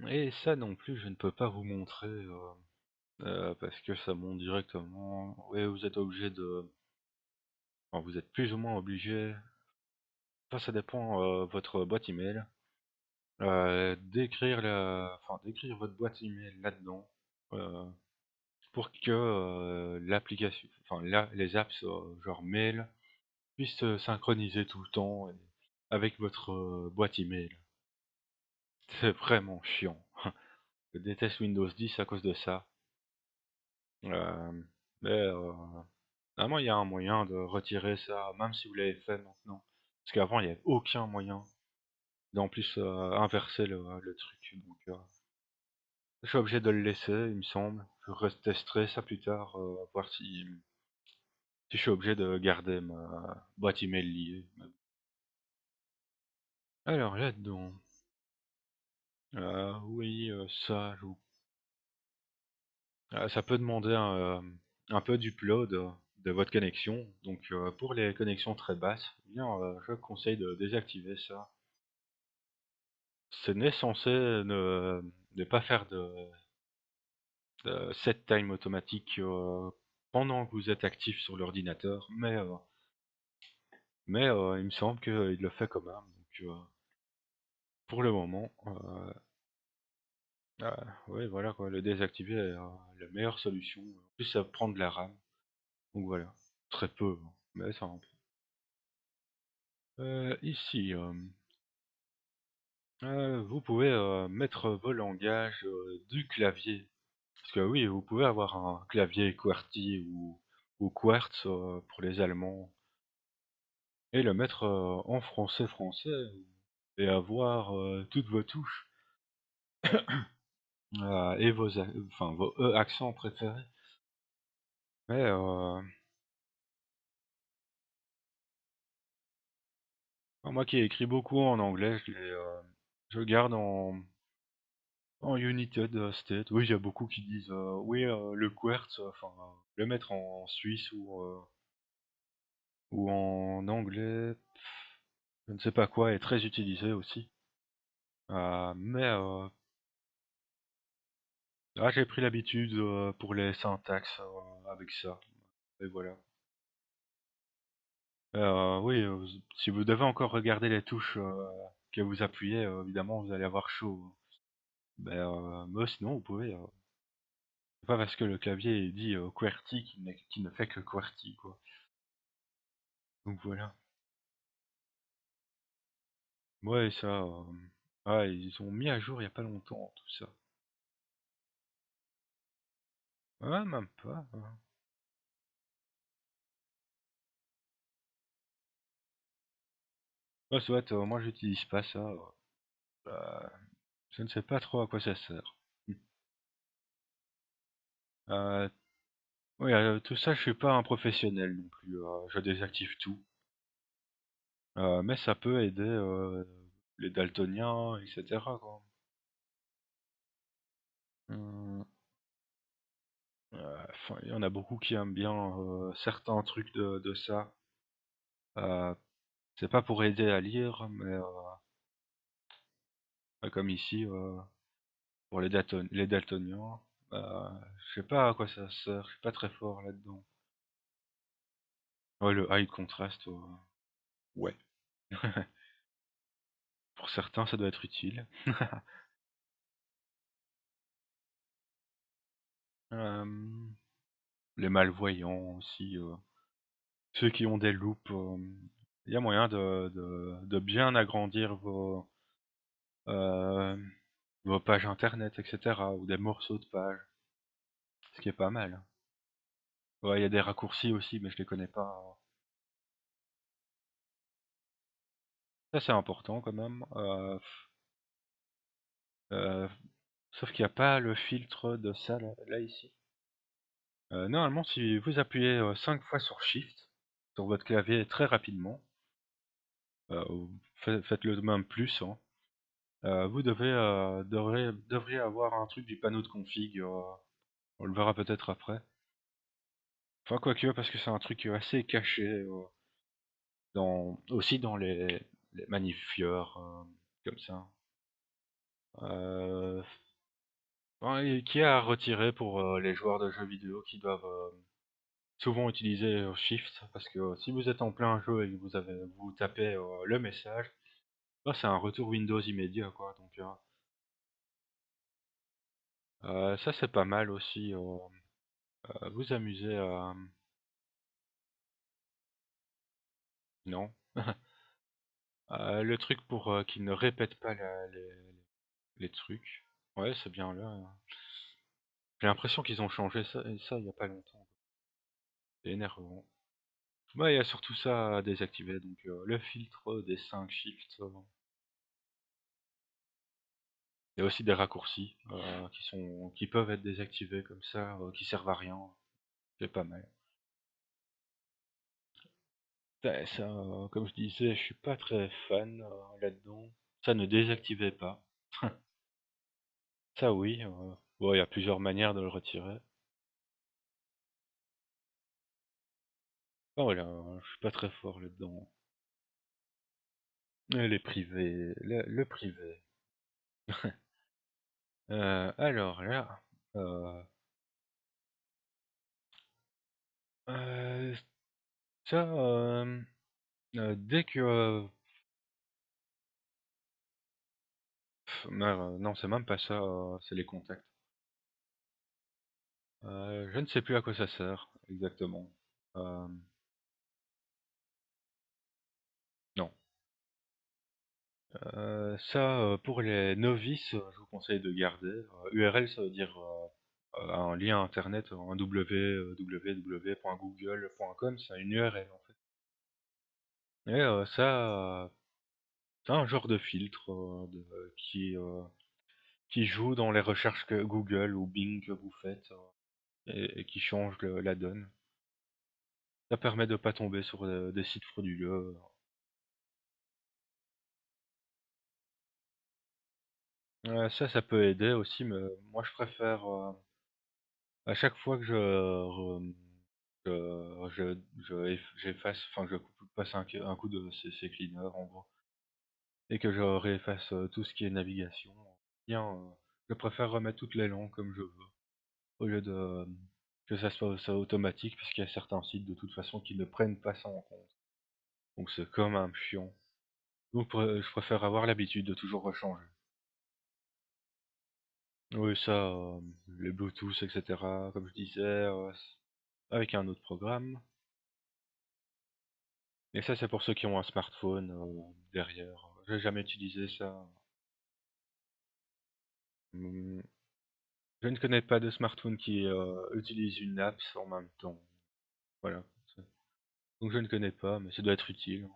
Et ça non plus, je ne peux pas vous montrer, parce que ça monte directement. Oui, vous êtes obligé de enfin, vous êtes plus ou moins obligé, enfin ça dépend, votre boîte email, d'écrire votre boîte email là-dedans, heu, pour que, l'application enfin les apps, genre mail, puissent se synchroniser tout le temps avec votre, boîte email. C'est vraiment chiant. Je déteste Windows 10 à cause de ça. Hem, mais normalement, il y a un moyen de retirer ça, même si vous l'avez fait maintenant. Parce qu'avant, il y avait aucun moyen d'en plus, inverser le truc, donc je suis obligé de le laisser, il me semble. Je retesterai ça plus tard, voir si je suis obligé de garder ma boîte email liée. Alors là-dedans, oui, ça, ça peut demander un peu d'upload, de votre connexion. Donc pour les connexions très basses, eh bien, je conseille de désactiver ça. Ce n'est censé ne pas faire de set time automatique, pendant que vous êtes actif sur l'ordinateur, mais il me semble qu'il le fait quand même, donc pour le moment, ouais, voilà quoi, le désactiver est, la meilleure solution. En plus, ça prend de la RAM, donc voilà. Très peu, hein, mais ça en prend. Ici, vous pouvez, mettre vos langages, du clavier. Parce que oui, vous pouvez avoir un clavier QWERTY ou Quartz, pour les Allemands et le mettre, en français et avoir, toutes vos touches, et vos E accents préférés. Mais, moi qui ai écrit beaucoup en anglais, je garde en United States. Oui, il y a beaucoup qui disent, oui, le Quartz, enfin, le mettre en suisse ou en anglais, je ne sais pas quoi, est très utilisé aussi. Mais, j'ai pris l'habitude, pour les syntaxes, avec ça, et voilà. Oui, si vous devez encore regarder les touches, que vous appuyez, évidemment vous allez avoir chaud, hein. Mais sinon vous pouvez, c'est pas parce que le clavier dit, QWERTY qu'il ne fait que QWERTY, quoi. Donc voilà. Ouais, ça, ils ont mis à jour il y a pas longtemps tout ça. Ouais, même pas, ouais, soit, moi j'utilise pas ça, je ne sais pas trop à quoi ça sert. Mmh. Heu, oui, tout ça, je suis pas un professionnel non plus, je désactive tout. Mais ça peut aider, les daltoniens et cetera, quoi. Mmh, enfin, il y en a beaucoup qui aiment bien, certains trucs de ça. Heu, c'est pas pour aider à lire, mais comme ici, pour les daltoniens, je sais pas à quoi ça sert, je suis pas très fort là-dedans. Ouais, le high contrast, ouais. Pour certains, ça doit être utile. Hem, les malvoyants aussi, ceux qui ont des loupes, il y a moyen de bien agrandir hem, vos pages internet et cetera ou des morceaux de pages, ce qui est pas mal. Ouais, il y a des raccourcis aussi, mais je les connais pas. Ça, c'est important quand même, heu, sauf qu'il y a pas le filtre de ça là ici. Normalement, si vous appuyez, 5 fois sur Shift sur votre clavier très rapidement, ou faites-le même plus, hein, vous devriez avoir un truc du panneau de config, on le verra peut-être après. Enfin quoique, parce que c'est un truc, assez caché, dans les magnifieurs, comme ça. Euh, enfin, et qui est à retirer pour les joueurs de jeux vidéo qui doivent souvent utiliser Shift, parce que si vous êtes en plein jeu et que vous tapez le message, là, c'est un retour Windows immédiat, quoi. Donc ça c'est pas mal aussi. Vous amuser à... Non. Le truc pour qu'il ne répète pas les trucs. Ouais, c'est bien là. J'ai l'impression qu'ils ont changé ça, et ça il y a pas longtemps. C'est énervant. Ouais, il y a surtout ça à désactiver, donc le filtre des 5 shifts. Il y a aussi des raccourcis qui peuvent être désactivés comme ça, qui servent à rien. C'est pas mal. Ouais, ça, comme je disais, je suis pas très fan là-dedans. Ça ne désactivait pas. Ça oui, bon, il y a plusieurs manières de le retirer. Ah, voilà, je suis pas très fort là-dedans. Les privés, le privé. Alors là, euh, euh, ça, dès que... non, c'est même pas ça, c'est les contacts. Je ne sais plus à quoi ça sert, exactement. Euh, non. Ça, pour les novices, je vous conseille de garder. URL, ça veut dire un lien internet, un www.google.com, c'est une URL en fait. Et ça, c'est un genre de filtre qui joue dans les recherches que Google ou Bing que vous faites et qui change la donne. Ça permet de pas tomber sur des sites frauduleux. Ça peut aider aussi, mais moi je préfère à chaque fois que j'efface, enfin je passe un coup de CC Cleaner en gros, et que je réefface tout ce qui est navigation, bien, je préfère remettre toutes les langues comme je veux, au lieu de que ça automatique, puisqu'il y a certains sites de toute façon qui ne prennent pas ça en compte. Donc c'est quand même chiant. Donc je préfère avoir l'habitude de toujours rechanger. Oui, ça, les Bluetooth, etc., comme je disais, avec un autre programme. Et ça, c'est pour ceux qui ont un smartphone derrière. J'ai jamais utilisé ça. Hmm, je ne connais pas de smartphone qui utilise une app en même temps. Voilà. Donc je ne connais pas, mais ça doit être utile.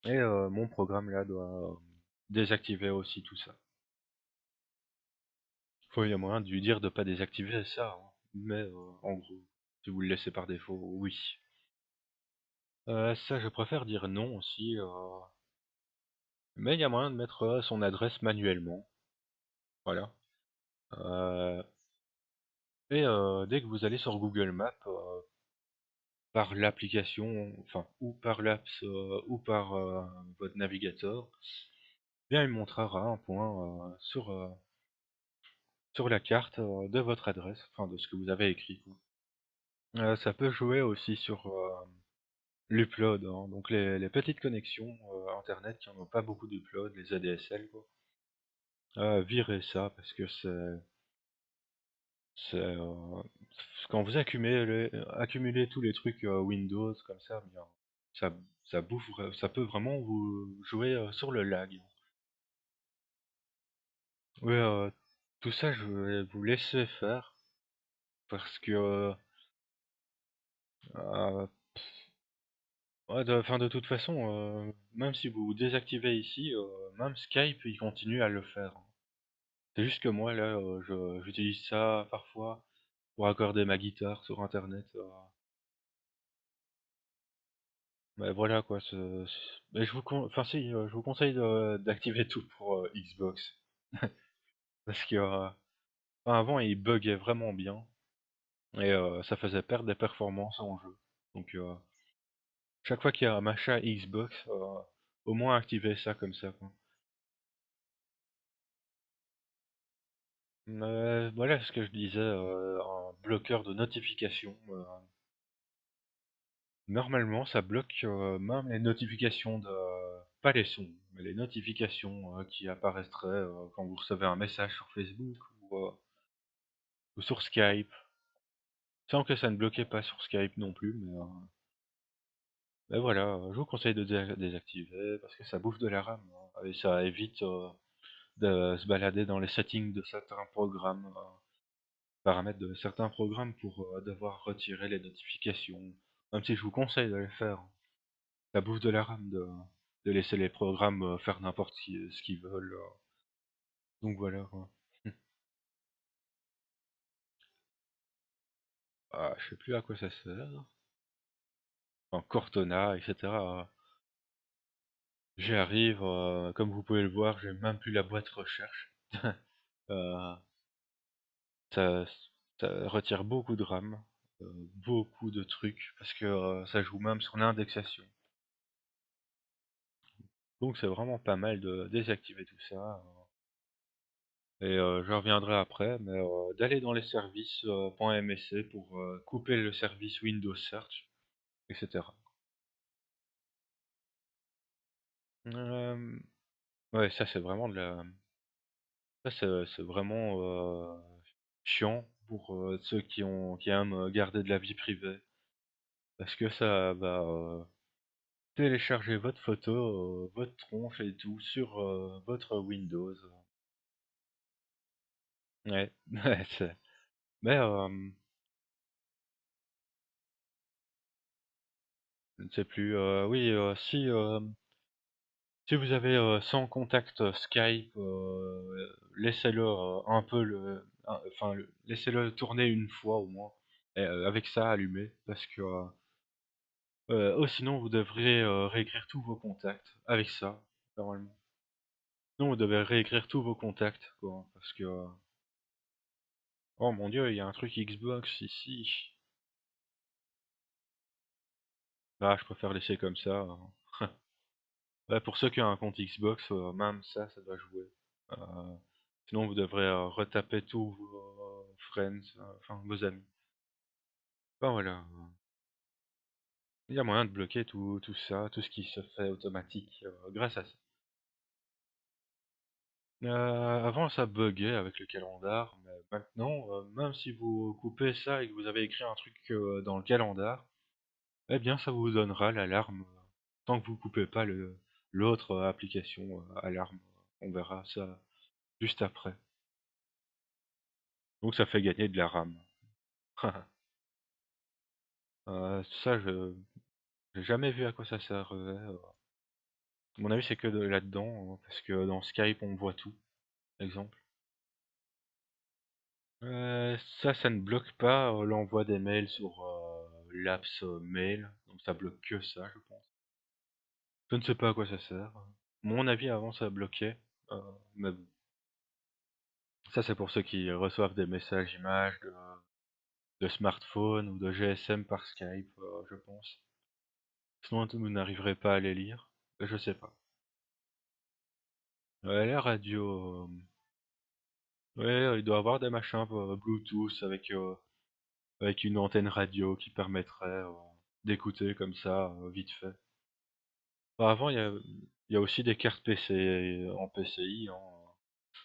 Et mon programme là doit désactiver aussi tout ça. Il y a moyen de lui dire de pas désactiver ça, hein. Mais en gros, si vous le laissez par défaut, oui. Ça, je préfère dire non aussi. Mais il y a moyen de mettre son adresse manuellement. Voilà. Euh, et dès que vous allez sur Google Maps, par l'application, enfin, ou par l'apps, ou par votre navigateur, bien il montrera un point sur la carte de votre adresse, enfin de ce que vous avez écrit, quoi. Ça peut jouer aussi sur l'upload, hein, donc les petites connexions internet qui n'ont pas beaucoup d'upload, les ADSL, quoi. Virez ça parce que c'est quand vous accumulez tous les trucs Windows comme ça, bien, ça, ça peut vraiment vous jouer sur le lag. Oui, tout ça, je vais vous laisser faire parce que, euh, ouais, enfin, de toute façon, même si vous désactivez ici, même Skype, il continue à le faire. C'est juste que moi, là, j'utilise ça parfois pour accorder ma guitare sur Internet. Mais voilà quoi. Mais enfin si, je vous conseille d'activer tout pour Xbox parce que enfin, avant il buguait vraiment bien et ça faisait perdre des performances en jeu. Donc chaque fois qu'il y a un machin Xbox, au moins activer ça comme ça, quoi. Voilà ce que je disais, un bloqueur de notifications, normalement ça bloque, même les notifications de pas les sons, mais les notifications, qui apparaîtraient, quand vous recevez un message sur Facebook ou sur Skype. Sans que ça ne bloquait pas sur Skype non plus, mais voilà, je vous conseille de désactiver parce que ça bouffe de la RAM, hein, et ça évite, de se balader dans les settings de certains programmes, paramètres de certains programmes pour, devoir retirer les notifications. Même si je vous conseille de les faire, hein. Ça bouffe de la RAM de laisser les programmes, faire n'importe ce qu'ils veulent, donc voilà, quoi. Ah, je sais plus à quoi ça sert. En Cortana, et cetera. J'y arrive, comme vous pouvez le voir, j'ai même plus la boîte recherche. Heu, ça ça retire beaucoup de RAM, beaucoup de trucs parce que, ça joue même sur l'indexation. Donc c'est vraiment pas mal de désactiver tout ça, et je reviendrai après, mais d'aller dans les services, .msc pour, couper le service Windows Search, et cetera. Hem, ouais, ça c'est vraiment de la ça c'est vraiment, chiant pour, ceux qui aiment, garder de la vie privée. Parce que ça va, télécharger votre photo, votre tronche et tout sur, votre Windows. Ouais, ouais, mais, je ne sais plus, oui, si vous avez, 100 contacts, Skype, laissez-le, un peu enfin, laissez-le tourner une fois au moins, et avec ça allumé parce que, oh sinon vous devriez, réécrire tous vos contacts avec ça, normalement. Sinon vous devez réécrire tous vos contacts, quoi, parce que, oh mon Dieu, il y a un truc Xbox ici. Ah, je préfère laisser comme ça, Ouais, pour ceux qui ont un compte Xbox, même ça doit jouer. Heu, Sinon vous devrez, retaper tous vos friends, enfin vos amis. Enfin voilà, il y a moyen de bloquer tout ça, tout ce qui se fait automatique, grâce à ça. Avant ça buggait avec le calendar, mais maintenant, même si vous coupez ça et que vous avez écrit un truc, dans le calendar, eh bien ça vous donnera l'alarme, tant que vous coupez pas l'autre, application, alarme. On verra ça juste après. Donc ça fait gagner de la RAM. Ça j'ai jamais vu à quoi ça servait, à mon avis c'est que de là-dedans, parce que dans Skype on voit tout, exemple. Ça ne bloque pas, l'envoi des mails sur, l'apps, mail, donc ça bloque que ça, je pense. Je ne sais pas à quoi ça sert. Mon avis avant ça bloquait, heu, mais bon. Ça c'est pour ceux qui reçoivent des messages images de smartphone ou de GSM par Skype, je pense. Sinon vous n'arriverez pas à les lire, je sais pas. Ouais, la radio, ouais, il doit avoir des machins, Bluetooth avec une antenne radio qui permettrait, d'écouter comme ça, vite fait. Bah, avant il y a aussi des cartes PC en PCI, hein,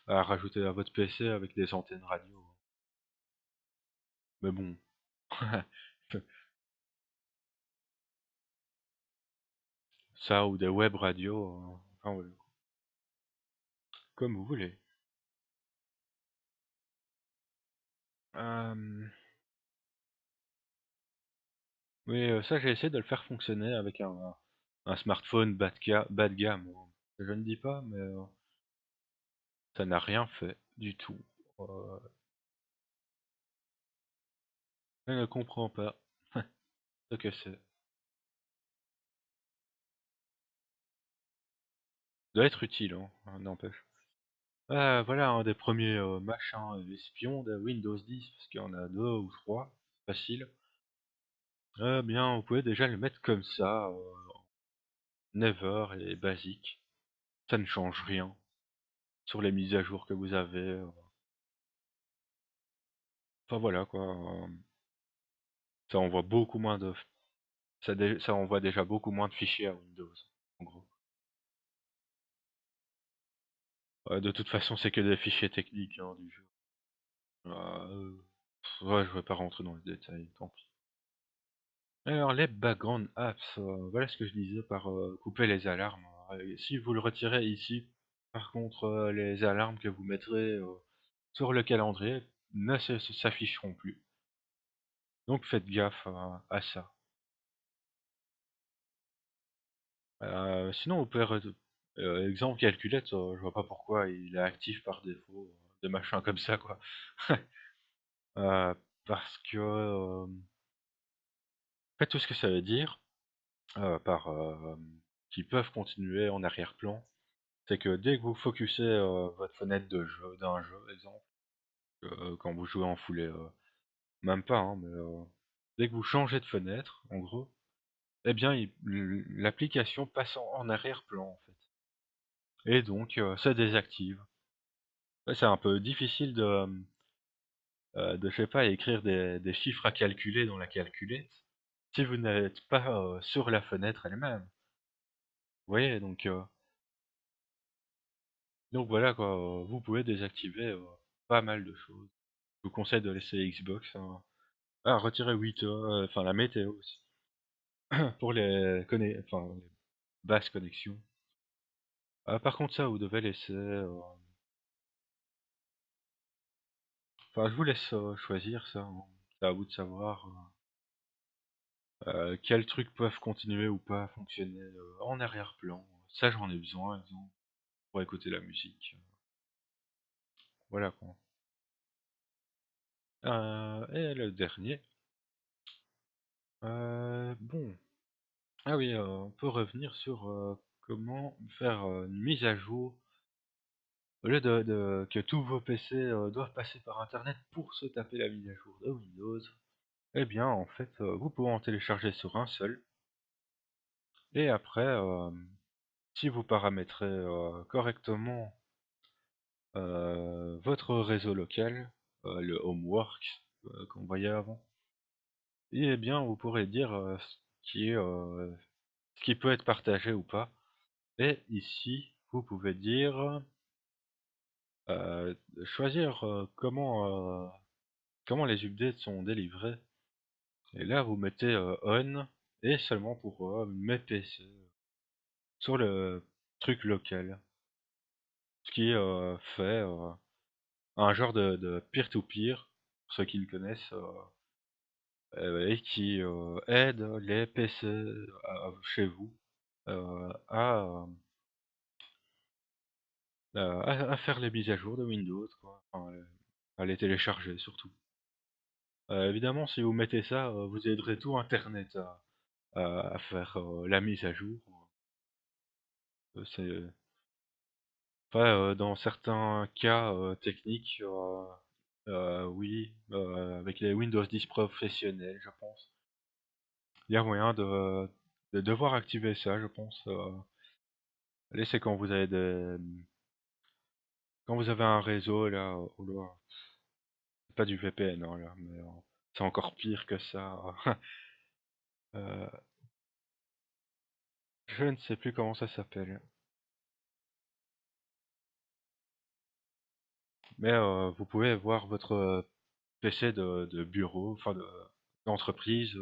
à rajouter à votre PC avec des antennes radio. Mais bon, ça ou des web radios, enfin voilà, comme vous voulez. Hem, oui, ça j'ai essayé de le faire fonctionner avec un smartphone bas de gamme, hein. Je ne dis pas, mais ça n'a rien fait du tout. Heu, je ne comprends pas ce que c'est. Doit être utile, hein, n'empêche. Ah, voilà un des premiers, machins, espions de Windows 10, parce qu'il y en a 2 ou 3 facile. Eh bien, vous pouvez déjà le mettre comme ça, never et basique. Ça ne change rien sur les mises à jour que vous avez, Enfin voilà quoi, ça envoie beaucoup moins de ça envoie déjà beaucoup moins de fichiers à Windows, en gros. De toute façon, c'est que des fichiers techniques, hein, du jeu. Ouais, je vais pas rentrer dans les détails, tant pis. Alors les background apps, voilà ce que je disais par, couper les alarmes. Si vous le retirez ici, par contre, les alarmes que vous mettrez, sur le calendrier ne s'afficheront plus. Donc faites gaffe à ça. Sinon vous pouvez exemple calculette, je vois pas pourquoi il est actif par défaut, des machins comme ça quoi. Parce que, en fait tout ce que ça veut dire, par, qu'ils peuvent continuer en arrière-plan, c'est que dès que vous focussez, votre fenêtre de jeu d'un jeu exemple, quand vous jouez en full même pas hein, mais, dès que vous changez de fenêtre, en gros, eh bien l'application passe en arrière-plan en fait et donc ça désactive. Ouais, c'est un peu difficile de je sais pas, écrire des chiffres à calculer dans la calculette, si vous n'êtes pas, sur la fenêtre elle-même. Vous voyez? Donc voilà quoi, vous pouvez désactiver, pas mal de choses. Je vous conseille de laisser Xbox, hein. Ah, retirer 8 enfin la météo aussi, pour les basses connexions. Par contre ça, vous devez laisser, enfin je vous laisse, choisir ça, hein. C'est à vous de savoir, quels trucs peuvent continuer ou pas à fonctionner, en arrière-plan. Ça j'en ai besoin, exemple, pour écouter la musique, voilà quoi. Et le dernier, bon, ah oui, on peut revenir sur, comment faire, une mise à jour. Au lieu que tous vos PC, doivent passer par internet pour se taper la mise à jour de Windows, eh bien en fait, vous pouvez en télécharger sur un seul et après, si vous paramétrez, correctement, votre réseau local, le Homeworks, qu'on voyait avant, et eh bien vous pourrez dire, ce qui peut être partagé ou pas et ici, vous pouvez dire, choisir, comment les updates sont délivrés. Et là, vous mettez, on et seulement pour, mes PC, sur le truc local. Ce qui, fait, un genre de peer-to-peer, pour ceux qui le connaissent, et qui, aide les PC, chez vous, à faire les mises à jour de Windows quoi, enfin, à les télécharger surtout. Évidemment si vous mettez ça, vous aiderez tout internet à faire, la mise à jour. C'est Après, dans certains cas, techniques, oui, avec les Windows 10 professionnels, je pense. Il y a moyen de devoir activer ça, je pense, allez, c'est quand vous avez un réseau là, oh là, c'est pas du VPN, hein, là, mais, c'est encore pire que ça. Heu, je ne sais plus comment ça s'appelle. Mais, vous pouvez voir votre, PC de bureau, enfin d'entreprise,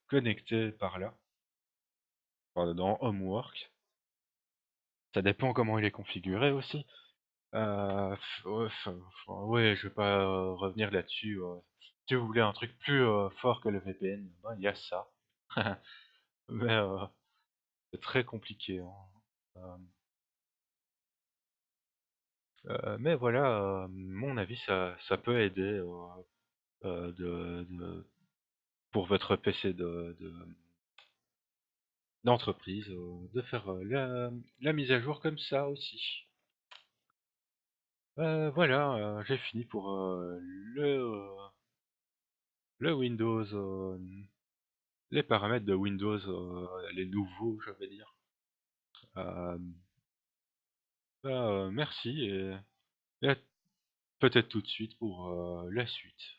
connecté par là. Enfin, dans Homework. Ça dépend comment il est configuré aussi. Ouais, ouais, je vais pas, revenir là-dessus, si vous voulez un truc plus, fort que le VPN, ben, il y a ça. Mais, c'est très compliqué, hein. Hem, mais voilà, mon avis, ça peut aider, pour votre PC d'entreprise, de faire, la mise à jour comme ça aussi. Voilà, j'ai fini pour, le Windows, les paramètres de Windows, les nouveaux, je vais dire. Hem, Merci et à peut-être tout de suite pour, la suite.